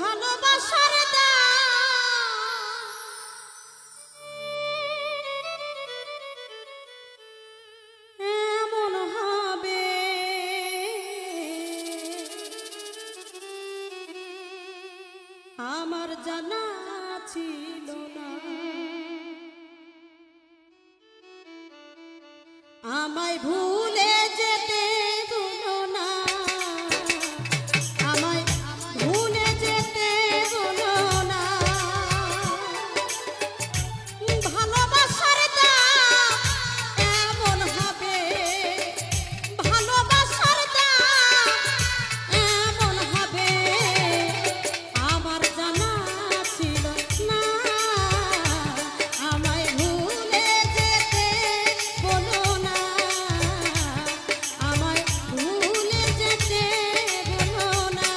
ভালোবাসার এমন হবে আমার জানা ছিল না। আমায় ভুলে যেতে বলো না, আমায় ভুলে যেতে বলো না। ভালোবাসার দাম এমন হবে, ভালোবাসার দাম এমন হবে আমার জানা ছিল না। আমায় ভুলে যেতে বলো না, আমায় ভুলে যেতে বলো না।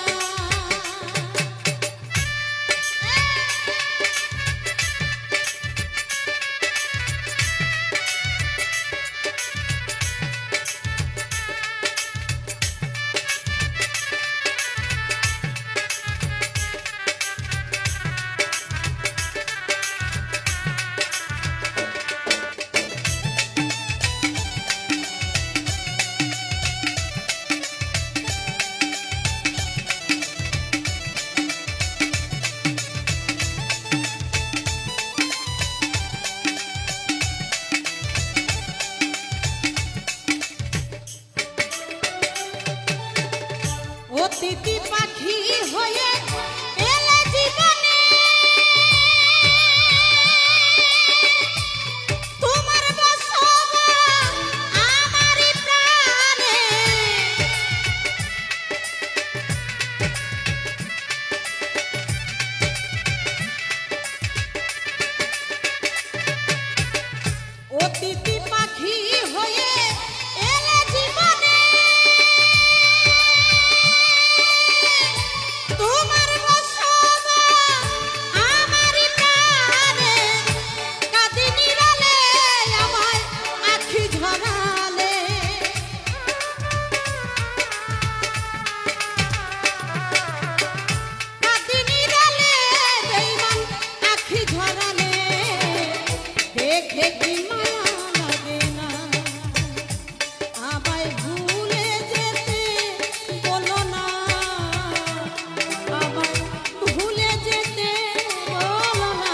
অতিথি পাখি হয়ে এলে জীবনে, তোমার বসবাস আমারই প্রাণে। অতিথি পাখি হয়ে এলে জীবনে, তোমার বসবাস আমারই প্রাণে। কাঁদি নিরালে আমায় আখি ঝরালে, কাঁদি নিরালে বেঈমান আখি ঝরালে। দেখে কি মায়া লাগে না, আমায় ভুলে যেতে বলো না, আমায় ভুলে যেতে বলো না।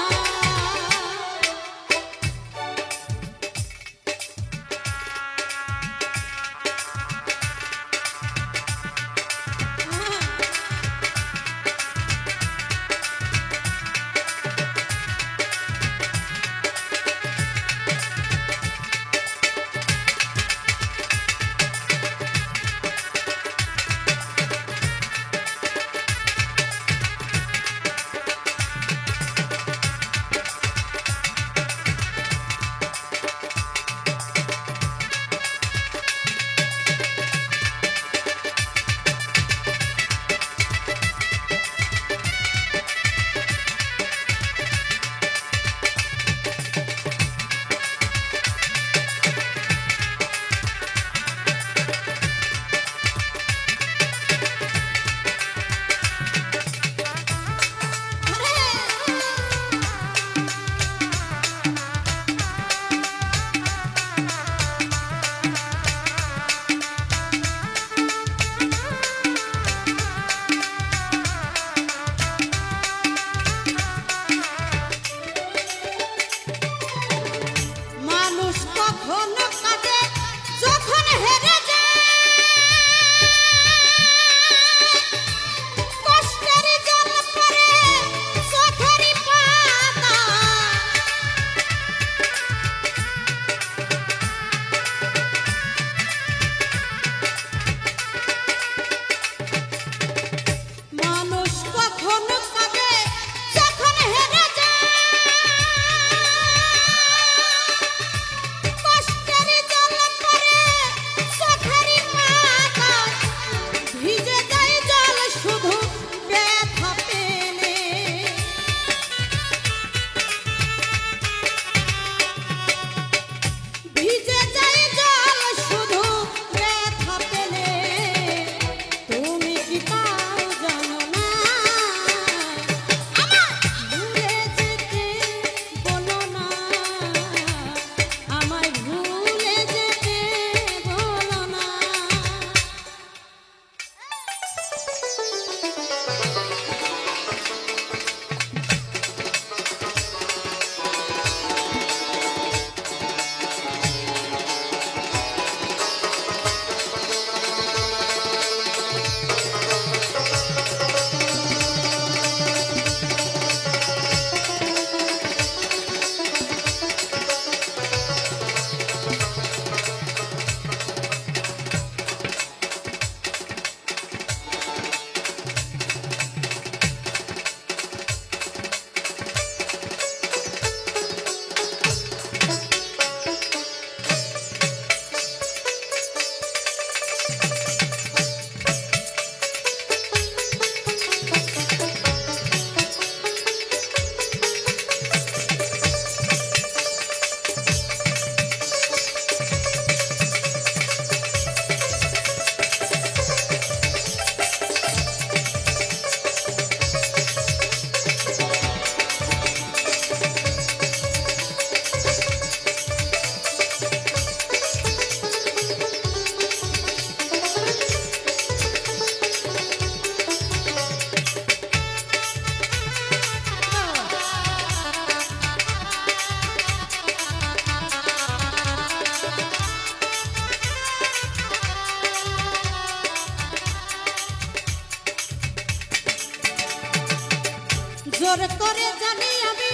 জোর করে জানি আমি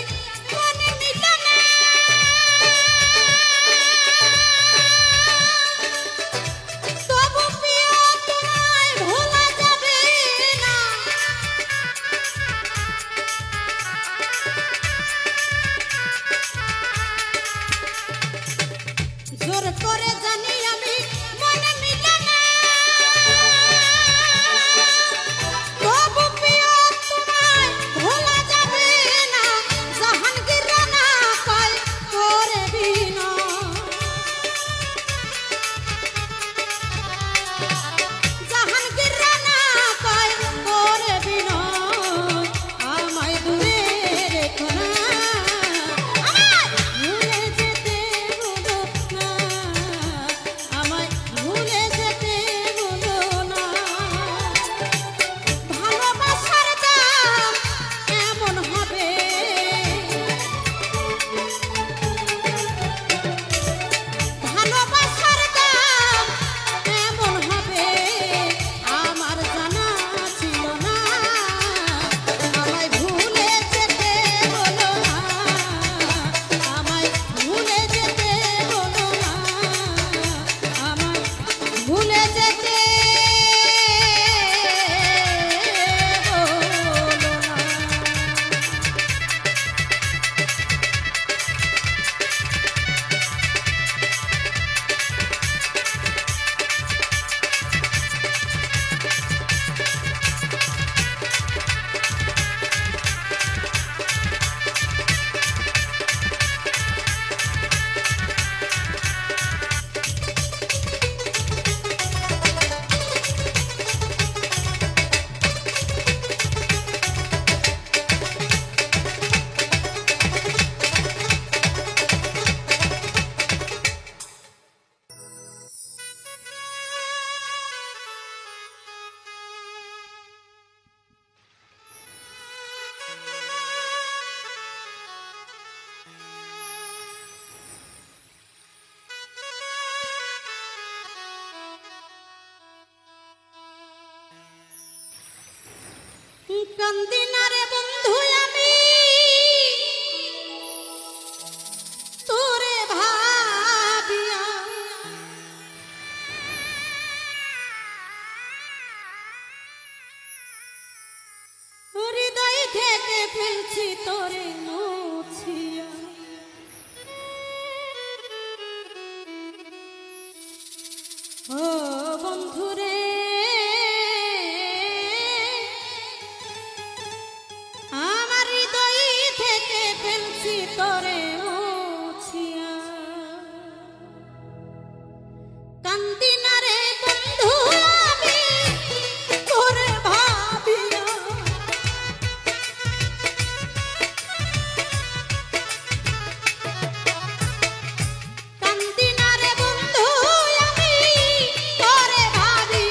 মনে মিলে না তবু প্রিয় তোমায় ভোলা যাবে না জোর করে জানি আমি মনে মিলে না তবু প্রিয় তোমায় ভোলা যাবে না জাহাঙ্গীর রানা কয় করে বিনা জাহাঙ্গীর রানা কয় করে বিনা আমায় দূরে রেখো না আমায় ভুলে যেতে বলো না আমায় ভুলে যেতে বলো না ভালোবাসার দাম এমন হবে ভালোবাসার দাম এমন হবে আমার জানা ছিল না আমায় ভুলে যেতে বলো না আমায় ভুলে যেতে বলো না আমায় ভুলে যেতে কান্দি না রে বন্ধু আমি তোরে ভাবিয়া হৃদয় থেকে ফেলছি তোরে মুছিয়া ও বন্ধুরে আমার হৃদয় থেকে ফেলছি তোরে মুছিয়া কান্দি না রে বন্ধু আমি তোরে ভাবিয়া কান্দি না রে বন্ধু আমি তোরে ভাবিয়া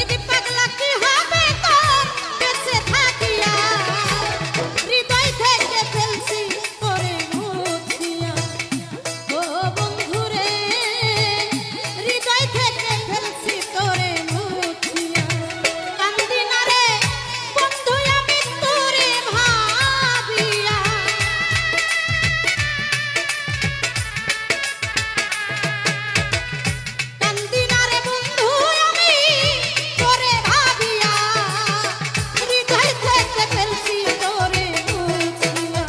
শহীদ পাগলা কি হবে তোর বেঁচে থাকিয়া হৃদয় থেকে ফেলছি করে মুছিয়া ও বন্ধুরে হৃদয় থেকে ফেলছি তোরে মুছিয়া কান্দি না রে বন্ধু আমি তোরে ভাবিয়া কান্দি না রে বন্ধু আমি তোরে ভাবিয়া হৃদয় থেকে ফেলছি তোরে মুছিয়া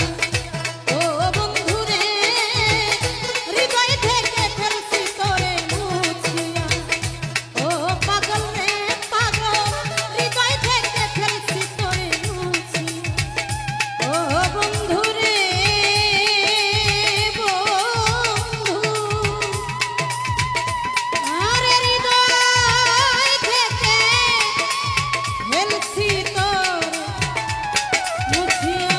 ও বন্ধুরে হৃদয় থেকে ফেলছি তোরে মুছিয়া ও পাগল রে পাগল হৃদয় থেকে ফেলছি তোরে মুছিয়া ও বন্ধুরে বন্ধু আরে হৃদয় থেকে ফেলছি তোর মুছিয়া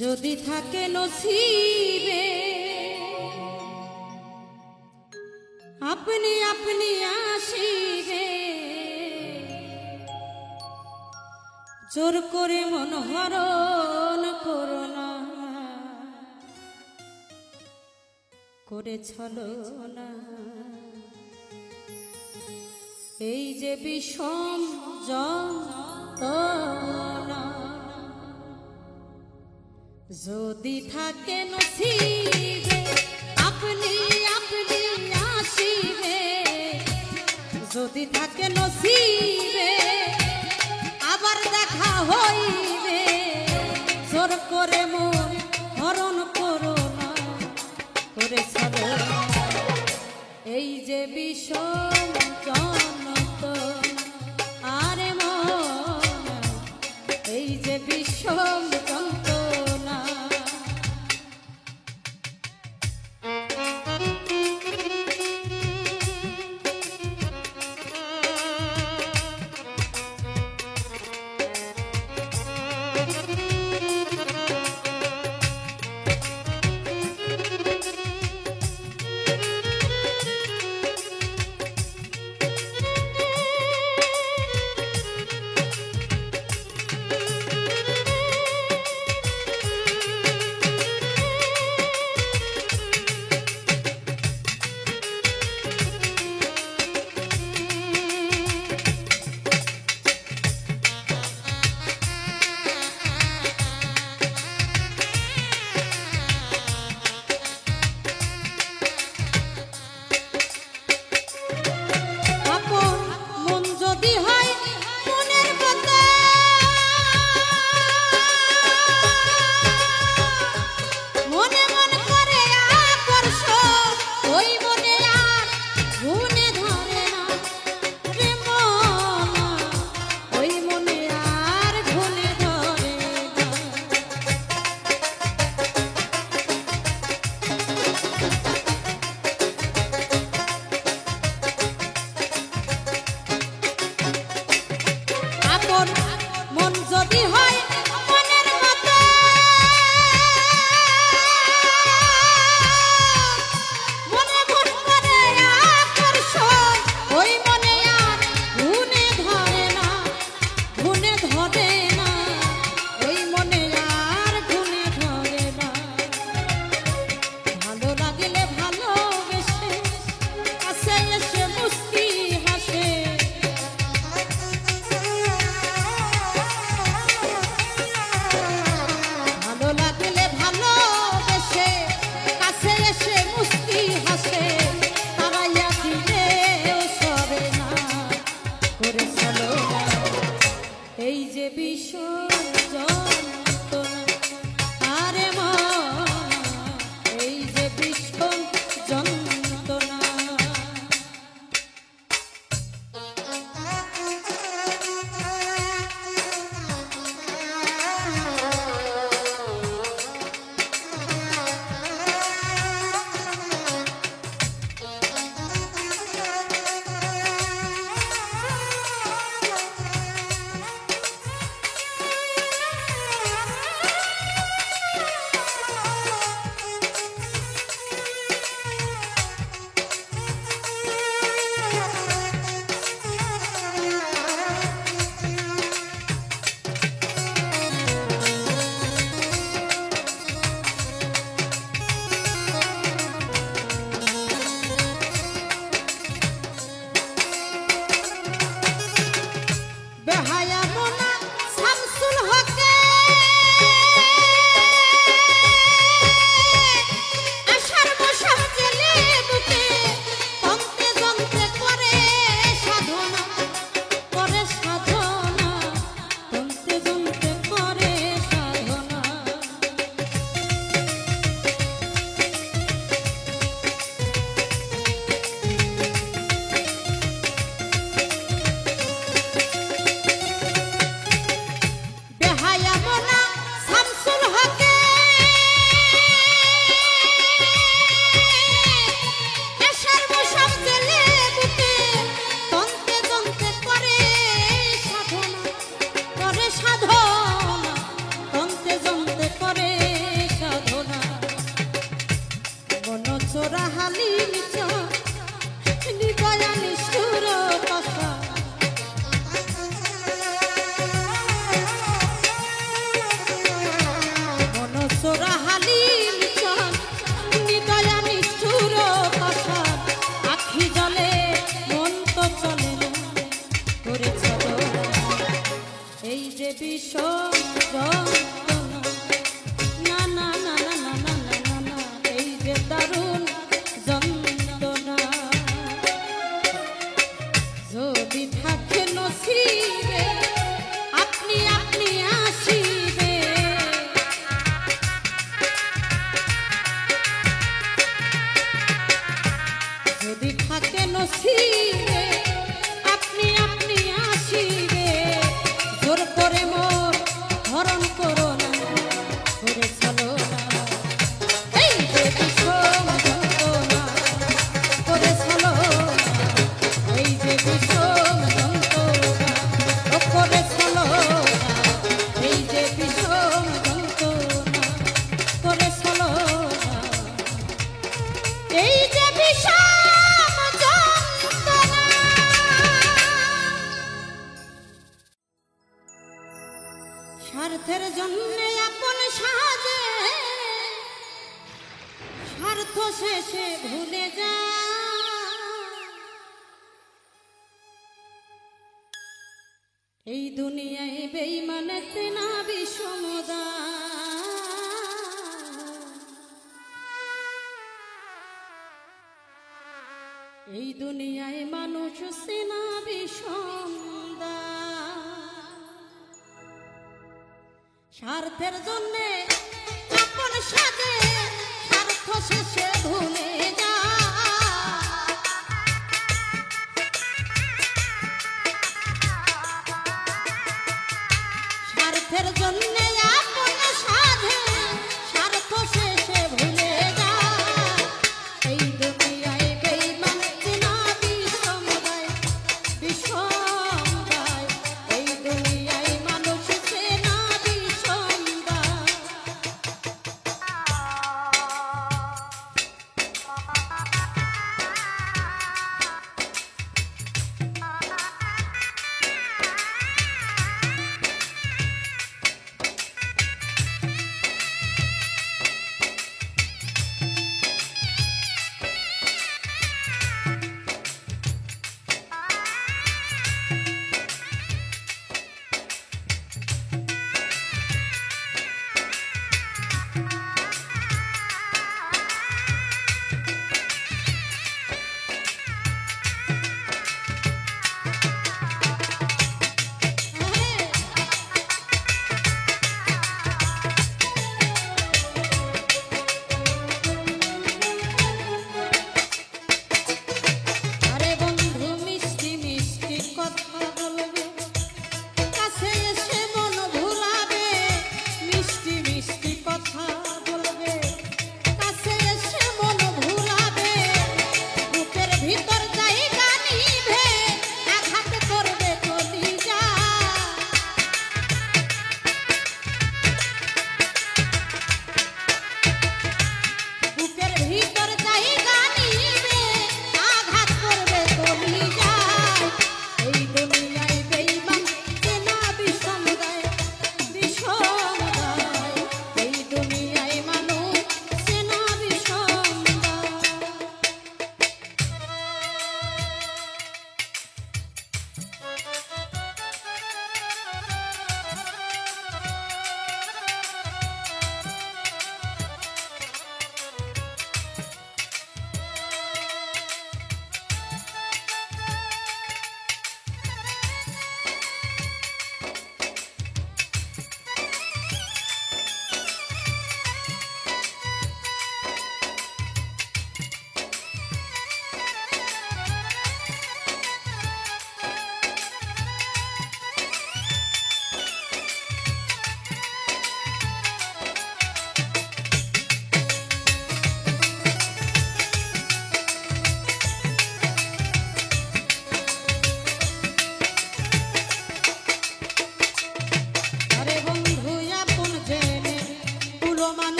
যদি থাকে নসিবে আপনি আপনি আসিবে জোর করে মন হরণ করো না করে ছলনা এই যে বিষম যন্ত্রণা যদি থাকে নসিবে আপনি আপনি আসিবে যদি থাকে নসিবে আবার দেখা হইবে জোর করে মন হরণ করো না করে ছলনা এই যে বিষম যন্ত্রণা আরে মন এই যে বিষম যন্ত্রণা হালিম চর হৃদয় নিষ্ঠুর কথা মনসরা হালিম চর হৃদয় নিষ্ঠুর কথা আখি জলে মন তো চলে না করে চলো এই যে বিষম যন্ত্রণা না না না না না না না না এই যে দারুণ যন্ত্রণা যদি থাকে নসিবে আপনি আপনি আসিবে যদি থাকে নসিবে আপনি আপনি আসিবে জোর করে মোর হরণ করো না করে চলো না এই যে বিষম যন্ত্রণা করে চলো না এই যে বিষম যন্ত্রণা ও করে চলো না এই যে বিষম যন্ত্রণা করে চলো না এই যে বিষম যন্ত্রণা স্বার্থের জন্যে আপন সাজে স্বার্থ শেষে ভুলে যা এই দুনিয়ায় বেঈমানেতে না বিষমদা এই দুনিয়ায় মানুষ সেনা বিষমদা স্বার্থের জন্যে আপন সাজে স্বার্থ শেষে ভুলে যা স্বার্থের জন্যে আপন সাজে স্বার্থ শেষে ভুলে যা এই দুনিয়ায় বেঈমান চেনা বিষমদায় বিষমদায় এই দুনিয়ায় মানুষ চেনা বিষমদায়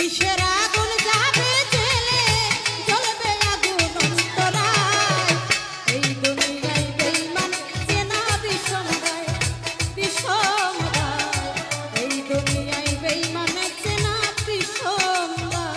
কিসের আগুন যাবে জেলে জ্বলবে আগুন অন্তরায় এই দুনিয়ায় বেঈমান চেনা বিষম গায় বিষম গায় এই দুনিয়ায় বেঈমান চেনা বিষম গায়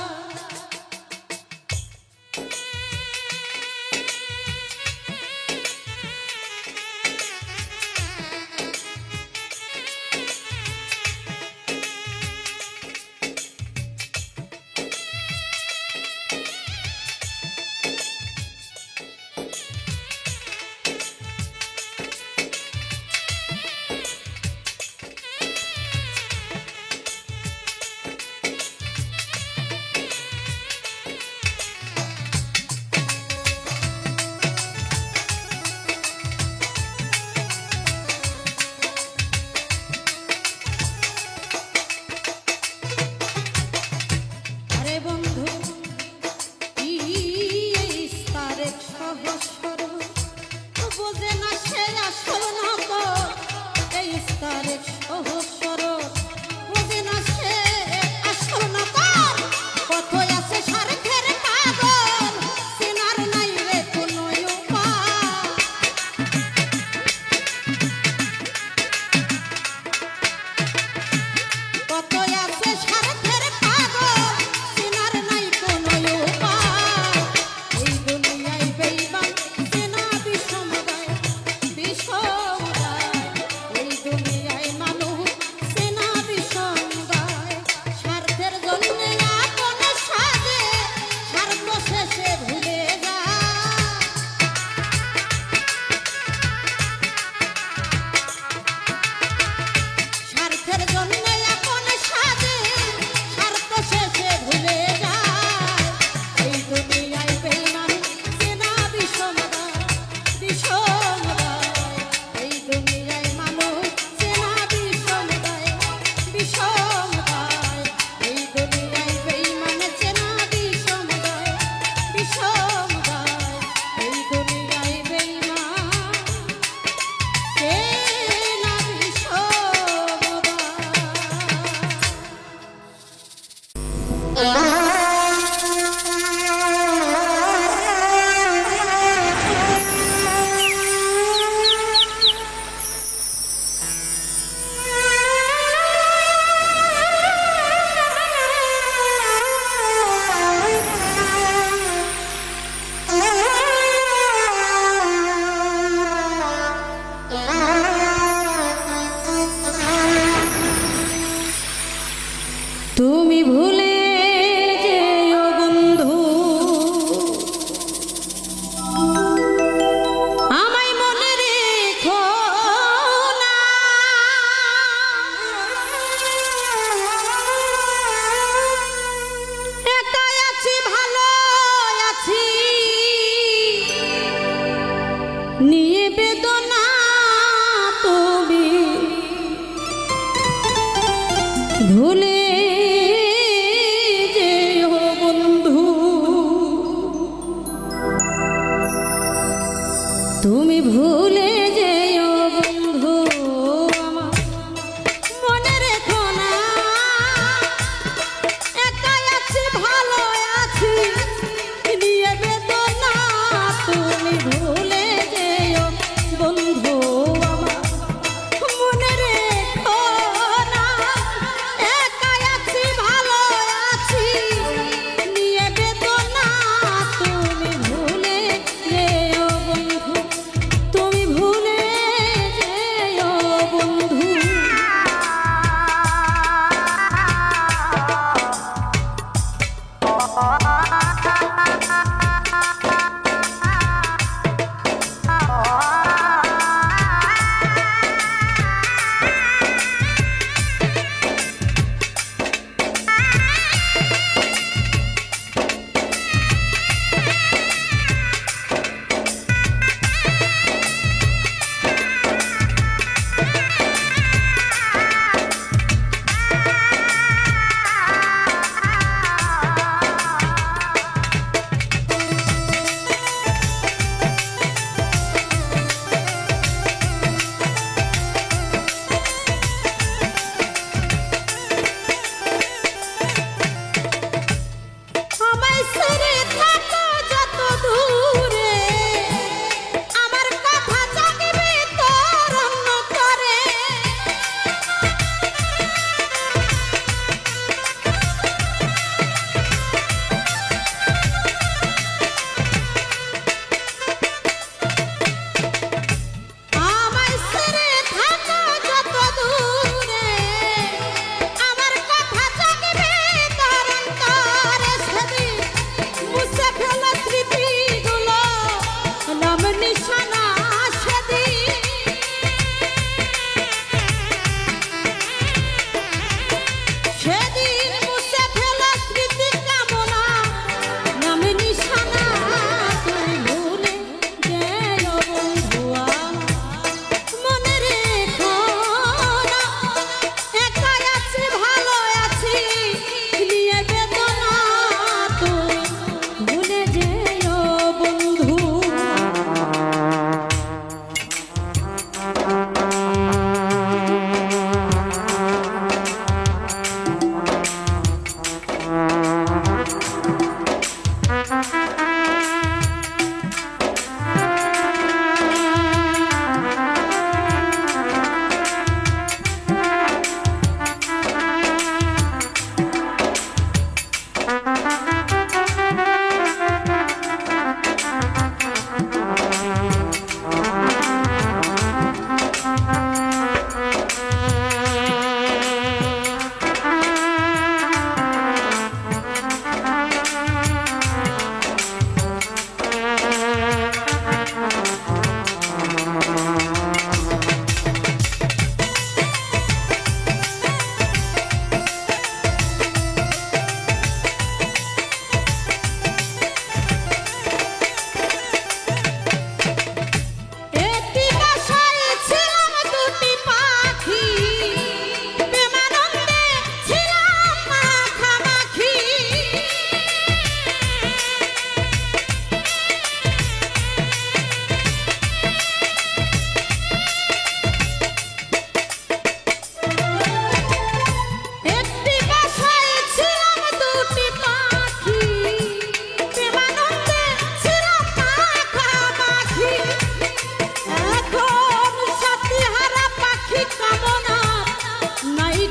তুমি ভুলে যেও বন্ধু আমায় মনে রেখো না একাই আছি ভালো আছি নিয়ে বেদনা তুমি ভুলে তুমি ভুলে যেও বন্ধু আমার মনে রেখো না একাই আছি ভালো আছি নিয়ে বেদনা তুমি ভুলে যেও বন্ধু আমার মনে রেখো না একাই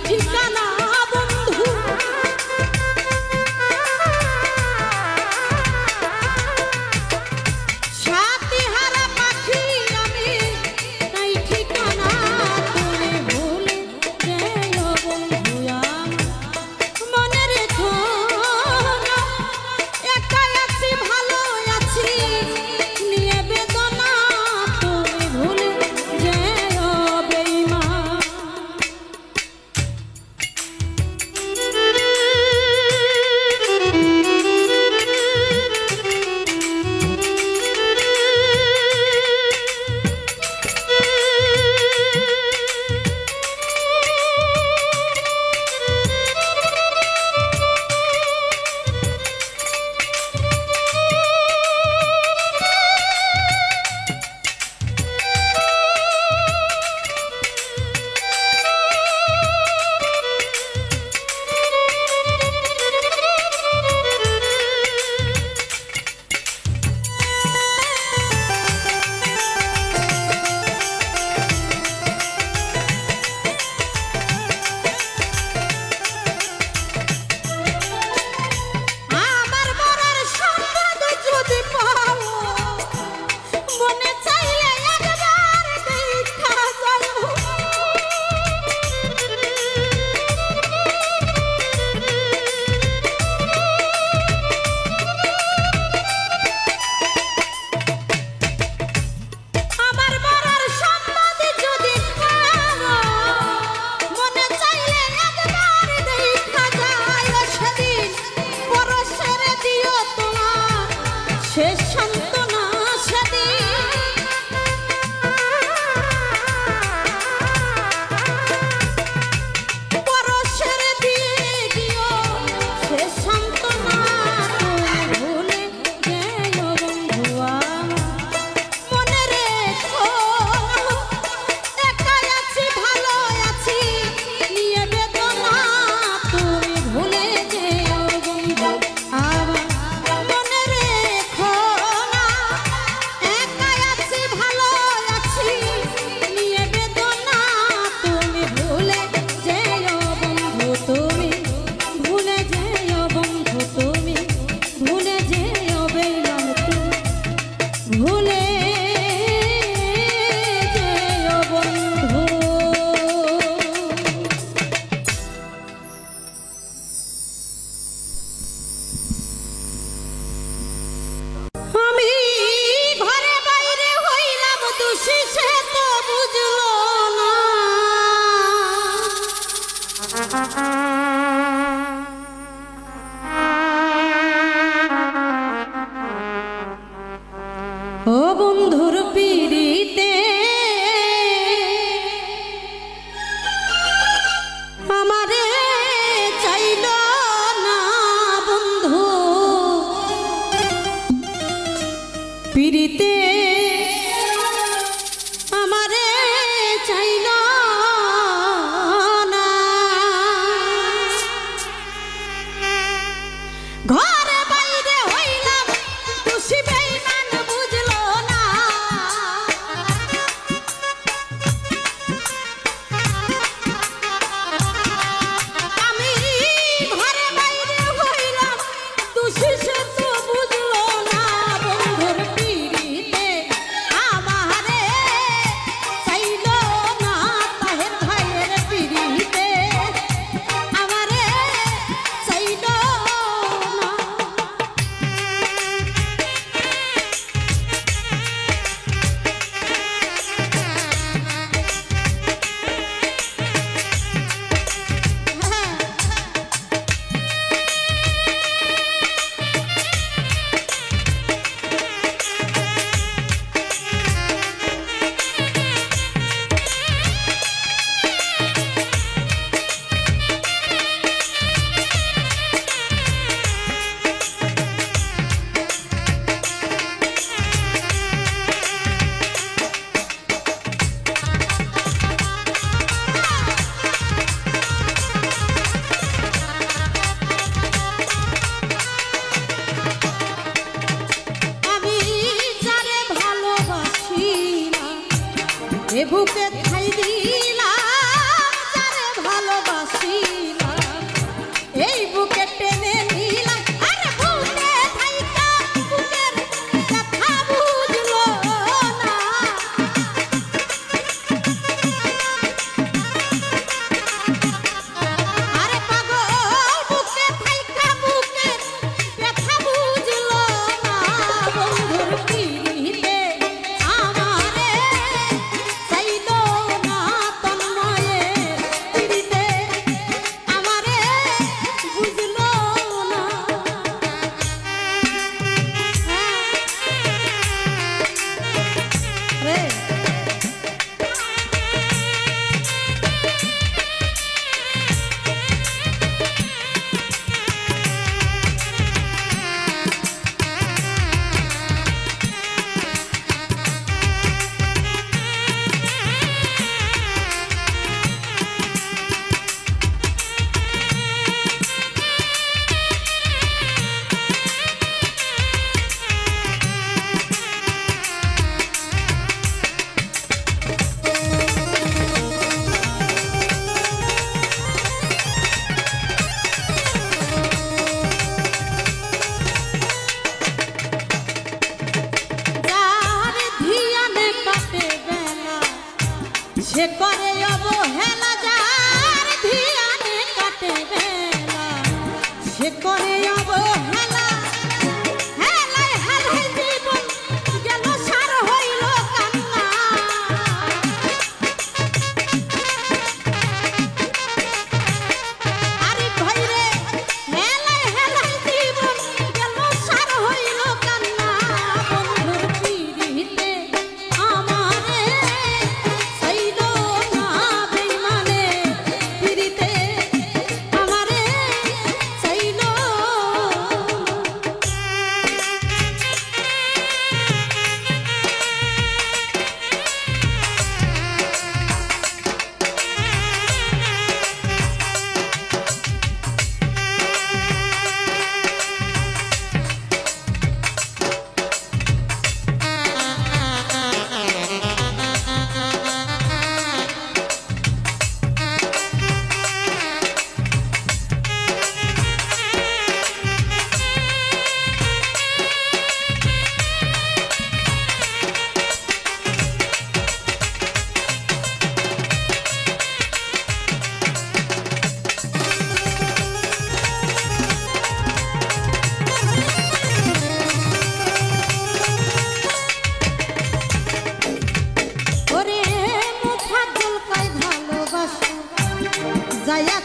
ঠিকানা বন্ধু সাথী হারা পাখি আমি নাই ঠিকানা তুমি ভুলে যেও বন্ধু মনে রেখো না একা আছি ভালো আছি নিয়ে বেদনা তুমি ভুলে যেও বেঈমান শেষ সান্ত্বনা সেদিন পরশের দিয়ে দিও শেষ সান্ত্বনা তুমি ভুলে যেও বন্ধু মনে রেখো একা আছি ভালো আছি নিয়ে বেদনা তুমি ভুলে যেও বন্ধু ভুলে যেও বন্ধু আমি ঘরে বাইরে হইলাম দোষী সে তো বুঝলো না ও বন্ধুর পিড়িতে আমারে চাইল না বন্ধু পিড়িতে আমারে চাইল না ঘরে বাইরে হইলাম দোষী বেঈমান বুঝলো না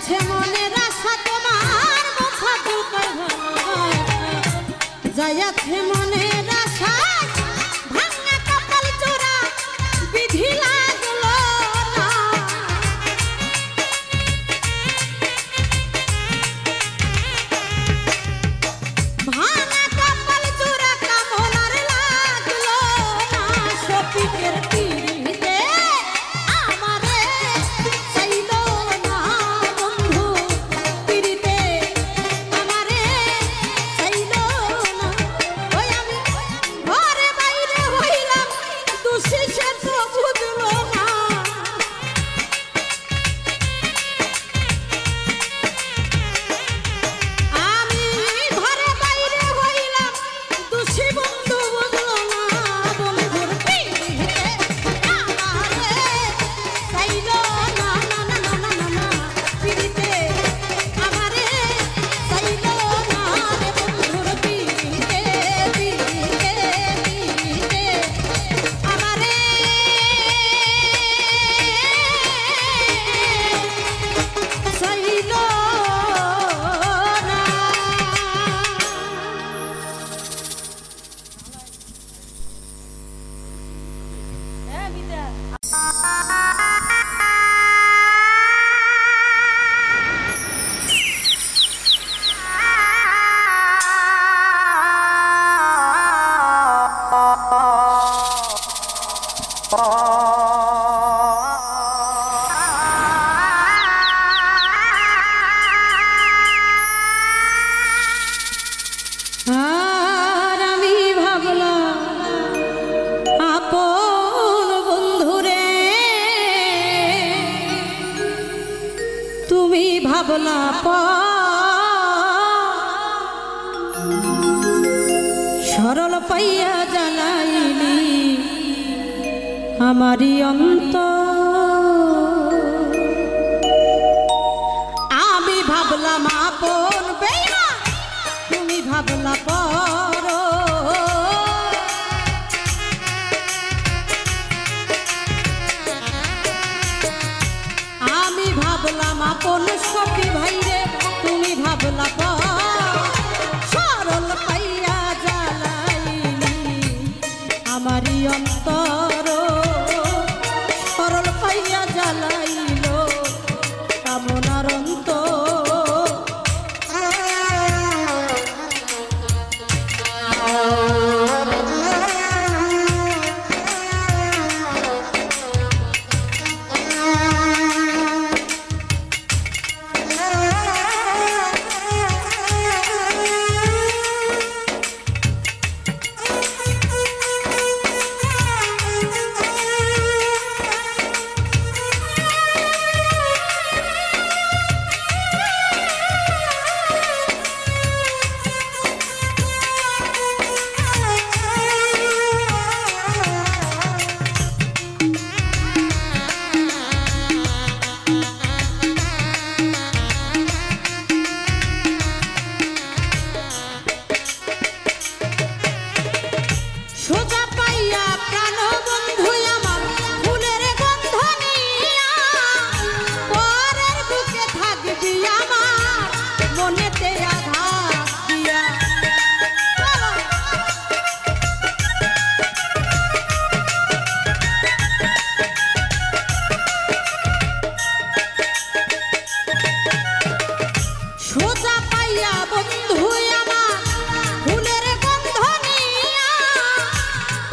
যাইয়াছে মনের আশা তোমার মুখা দুলকায় যাইয়াছে মনের আশা ভাঙা কপাল জোড়া বিধি লাগলো না ভাঙা কপাল জোড়া কামনার লাগলো না শফিকের তীরে আমারে চাইলো না বন্ধু তীরিতে আমারে চাইলো না ওই আমি ঘরে বাইরে হইলাম দোষী সে তো বুঝলো না আমি ঘরে বাইরে হইলাম দোষী বন্ধু বুঝলো না বন্ধুর তীরিতে আমারে চাইলো না না না না না না না তীরিতে আমারে চাইলো না রে বন্ধুর তীরিতে তীরিতে তীরিতে আমারে চাইলো আর আমি ভাবলাম আপন বন্ধুরে তুমি ভাবলা সরল পাইয়া জানাইলি আমারি অন্তর আমি ভাবলাম আপন বেইমান তুমি ভাবলা পর আমি ভাবলাম আপন সখী ভাইরে তুমি ভাবলা পর সরল পাইয়া জ্বালাইলি আমারি অন্তর সরল পাইয়া জ্বালাইল কামনার অন্তর সোজা পাইয়া প্রাণ বন্ধু আমার ফুলের গন্ধ নিয়া পরের বুকে থাকবি আমার মনেতে আঘাত দিয়া সোজা পাইয়া বন্ধু আমার ফুলের গন্ধ নিয়া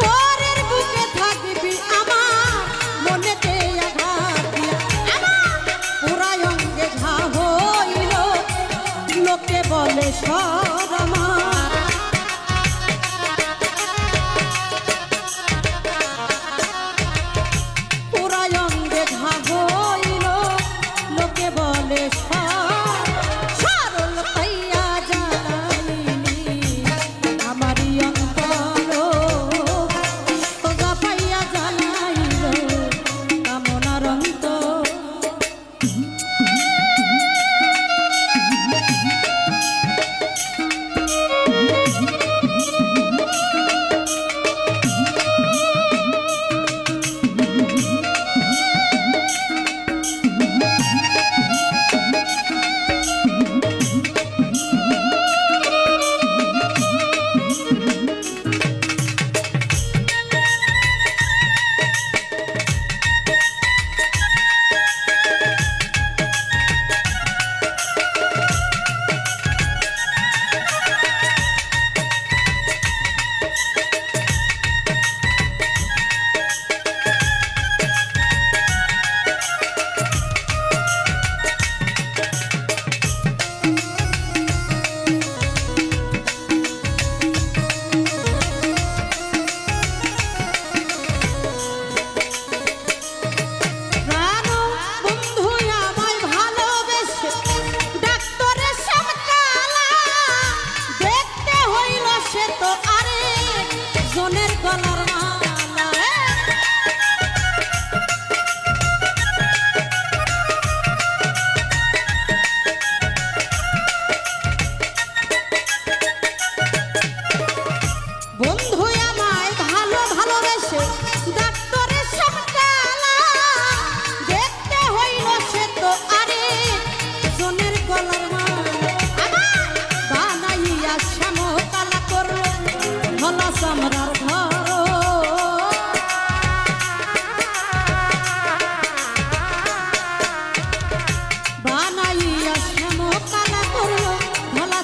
পরের বুকে থাকবি আমার মনেতে আঘাত দিয়া আমার পুরা অঙ্গে ঘা হইল লোকে বলে সর আমার পুরা অঙ্গে ঘা হইল লোকে বলে সরল পাইয়া জ্বালাইলি আমারি অন্তর সোজা পাইয়া জ্বালাইল কামনার অন্তর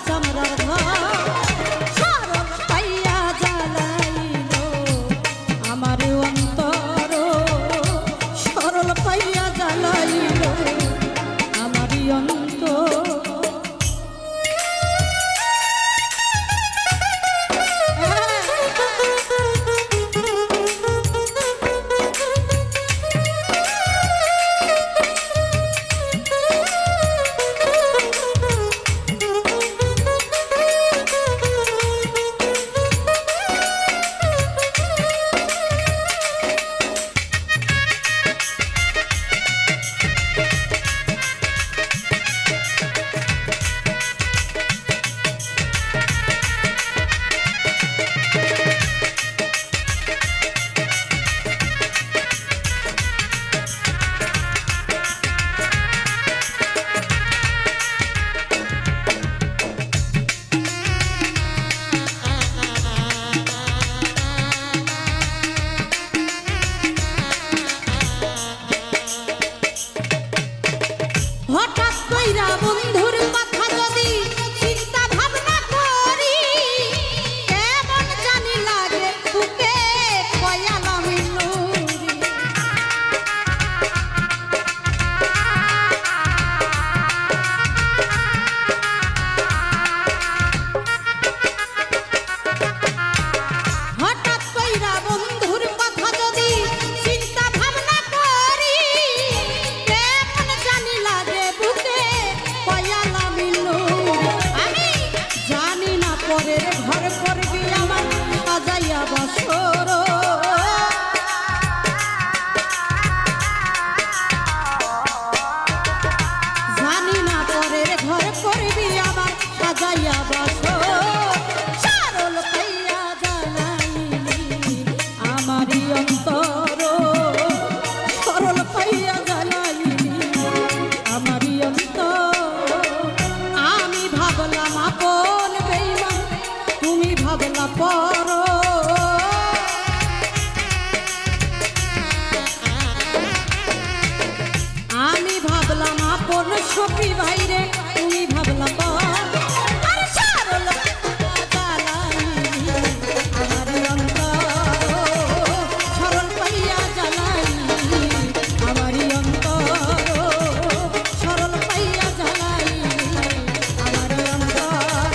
চামড়ার ঘর সরল পাইয়া জ্বালাইল আমার অন্তর সরল পাইয়া জ্বালাইল আমার অন্তর হঠাৎ কইরা বন্ধুর কথা যদি চিন্তা ভাবনা করি কেমন জানি লাগে বুকে কয়ালা মিনুরি হঠাৎ কইরা বন্ধুর কথা যদি চিন্তা ভাবনা করি কেমন জানি লাগে বুকে কয়ালা মিনুরি আমি জানি না পরের ঘর করবি আমার সাজাইয়া বাসর জানি না পরের ঘর করবি আমার সাজাইয়া বাসর সরল পাইয়া জ্বালাইলি আমারই অন্তর সরল পাইয়া জ্বালাইলি আমারই অন্তর আমি ভাবলাম আপন বেঈমান তুমি ভাবলা পর আমি ভাবলাম আপন সখী ভাইরে তুমি ভাবলা পর আর সরল জ্বালাইলি আমারই অন্তর সরল পাইয়া জ্বালাইলি আমারই অন্তর সরল পাইয়া জ্বালাইলি আমারই অন্তর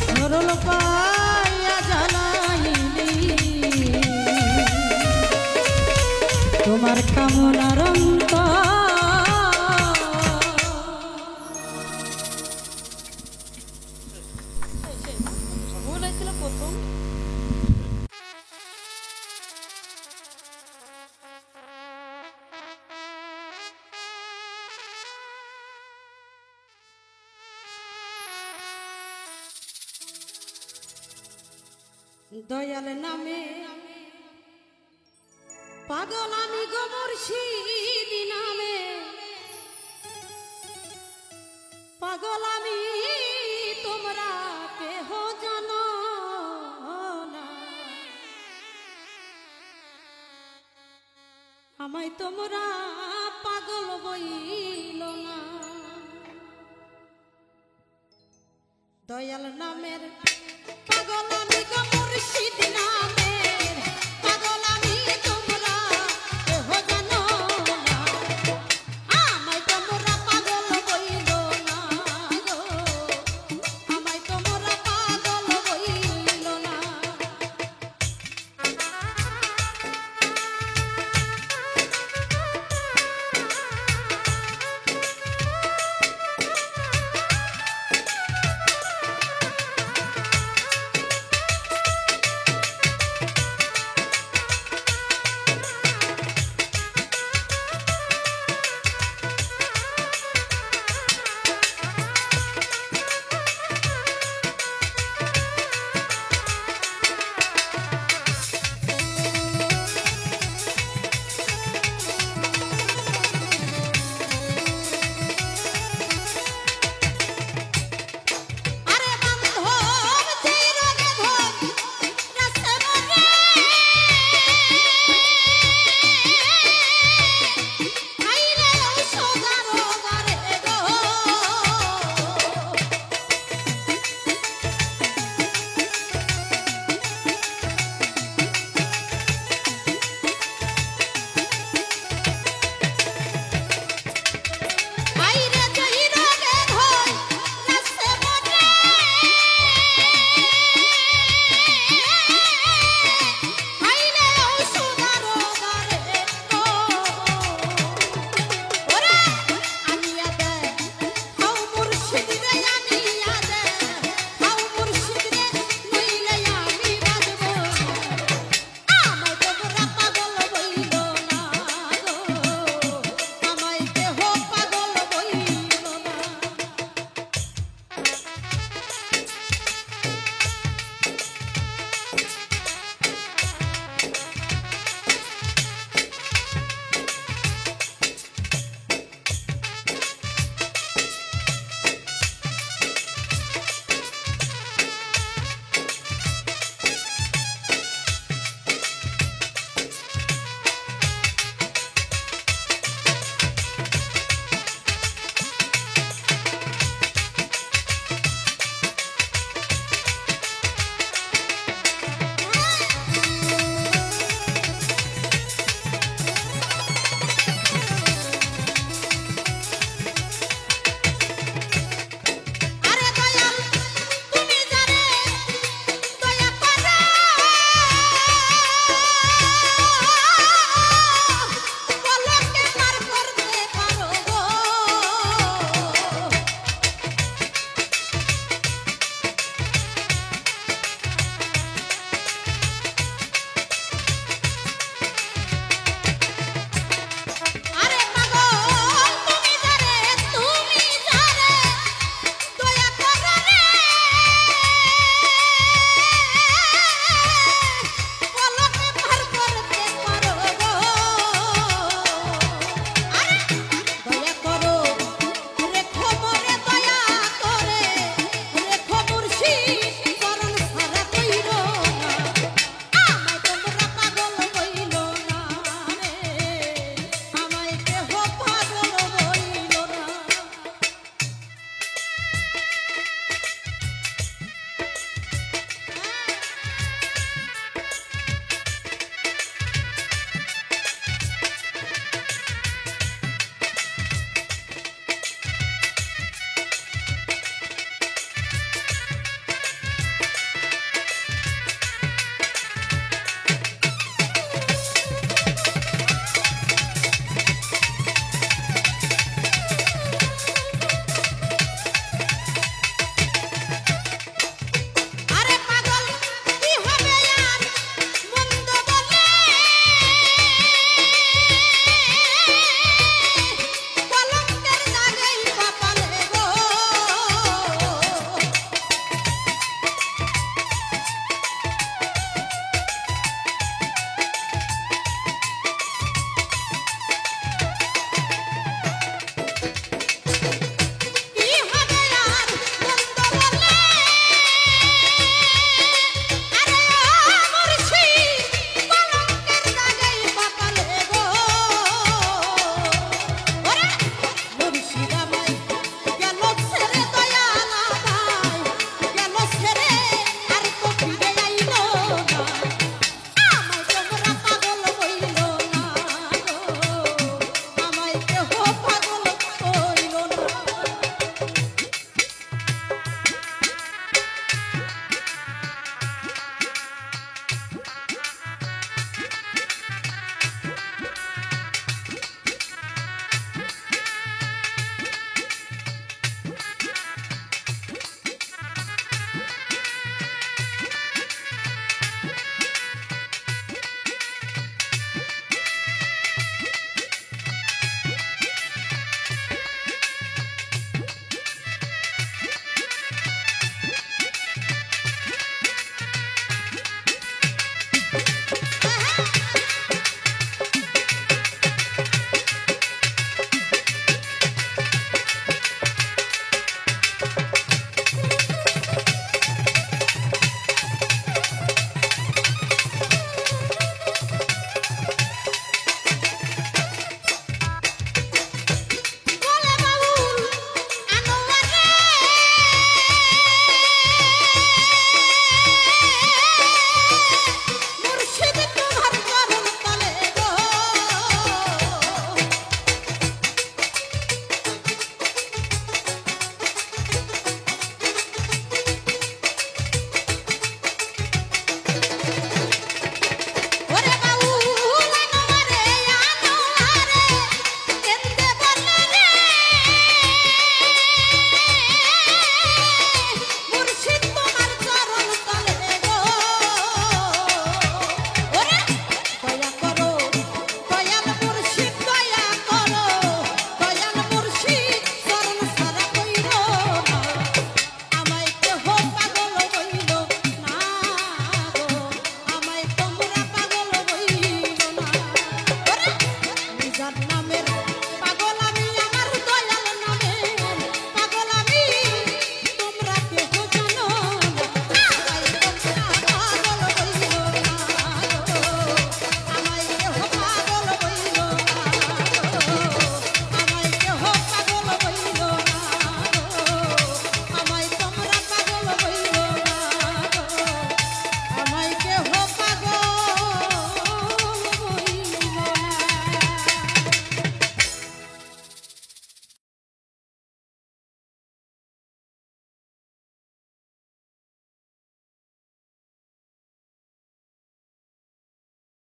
সরল পাইয়া জ্বালাইলি তোমার কামনার অন্তর ভুল হয়েছিল প্রথম দয়াল নামে পাগল আমি গো মুর্শিদ নামে পাগল আমি তোমরা কেহ জানো না আমায় তোমরা পাগল বইল না দয়াল নামের পাগল আমি গো মুর্শিদ নামে